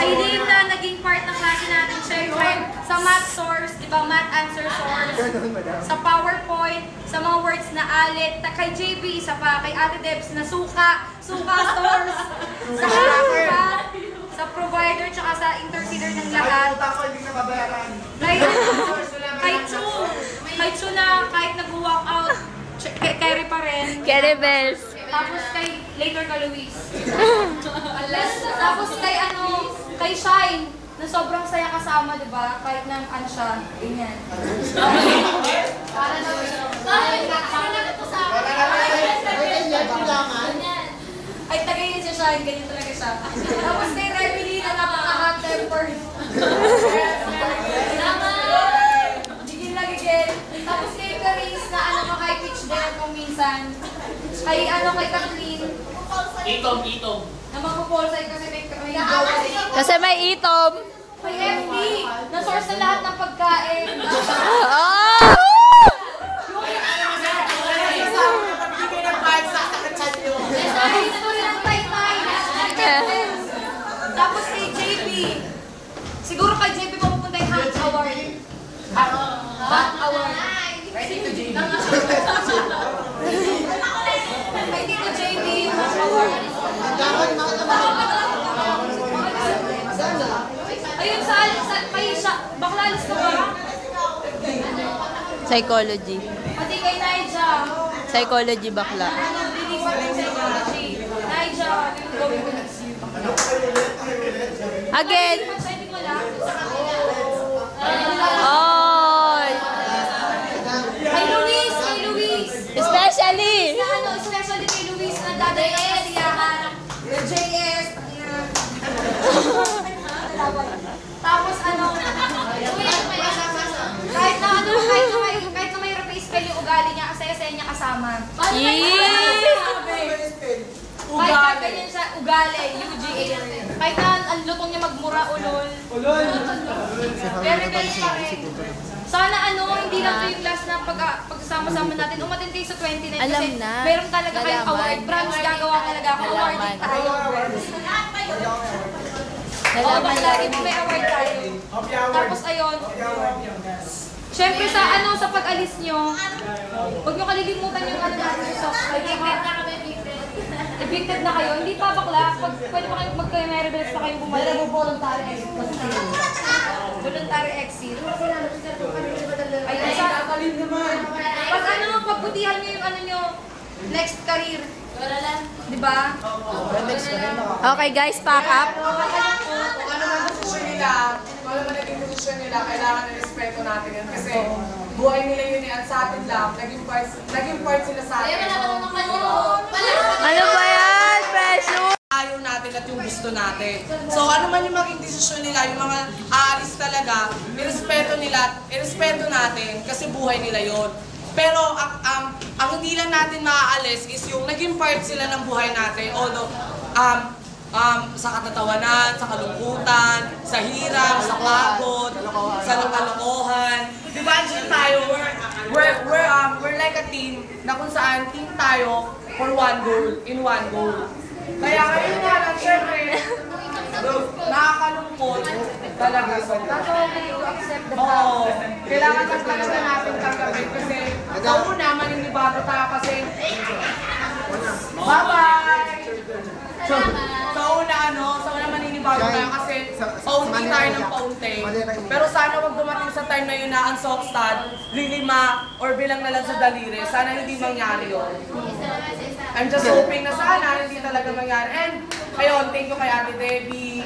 Aileen na naging part ng klase natin, syempre, sa math source, di ba, math answer source, sa PowerPoint, sa mga words na alit, kay JB, isa pa, kay Ate Debs na suka source, sa suka, sa provider, tsaka sa interceder ng lahat. Kay Chu na kahit nag-walk out, carry pa rin. Carry bells. Tapos later ka Luis. Tapos kay Shine, na sobrang saya kasama, di ba? Kahit nang ano siya, ganyan. Ay, tagayin siya Shine, ganyan talaga siya. Tapos kay Remily na napaka-hot temper. Gigil. Tapos kay Caris na kay Pitch din kung minsan. Kay Kathleen. Itom. Na magpupulsay kasi may gawa. Kasi may itom. Kay FD, na source na lahat ng pagkain. Tapos kay JB, siguro kay JB mapupunta yung Hank Award. Bat Award. Kay Tito JB. Kay Tito JB yung Hank Award. Ayun sa baklalis ka ba? Psychology. Pati kay Naija. Psychology bakla. Psychology. Naija, going to next year. Again. Kay Luis. Especially. Especially kay Luis na daday ang kasiyahan. JS. Tapos kahit na may spell yung ugali niya, saya-saya niya kasama. Kahit ganyan siya, ugali, UGA. Kahit na ang lutong niya magmura, ulol. Very pa rin. Sana hindi lang ito yung class na pagsasama-sama natin. Umatin kayo sa 29 kasi meron talaga kayong award. Promise gagawa talaga ako. Awarding tayo. Nalaman na rin. May award tayo. Tapos ayun. Siyempre sa pag-alis nyo, huwag nyo kalilimutan yung natin sa software. Evicted na kayo. Hindi pa bakla. Pwede pa kayo mag-merebles pa kayong bumalik. Voluntary exit. Voluntary exit. Ayun sa... pagbutihan nyo yung nyo, next career. Diba? Okay guys, pack up. Kung ano man naging posisyon nila, kailangan na respeto natin yan. Kasi buhay nila yun yan sa atin lang. Naging part sila sa atin. Ano ba yan? Pressure! Ayaw natin at yung gusto natin. So ano man yung maging desisyon nila, yung mga aalis talaga, irespeto natin kasi buhay nila yun. Pero ang hindi lang natin maaalis is yung naging part sila ng buhay natin. Although, sa katatawanan, sa kalungkutan, sa hirap, sa pagod, sa kalokohan. Diba, andyan tayo, we're like a team na kung saan team tayo for one goal, in one goal. Kaya ngayon nga lang, syempre, nakakalungkot talaga sa Oo, kailangan lang talaga natin tanggapin kasi sa una, maninibago tayo kasi bye-bye! Sa una maninibago tayo kasi paunti tayo ng paunti. Pero sana wag dumating sa time na yun na ang sockstad, lilima, or bilang na lang sa daliri. Sana hindi mangyari yun. I'm just hoping na sana hindi talaga mangyari. And ayun, thank you kay Ate Debbie.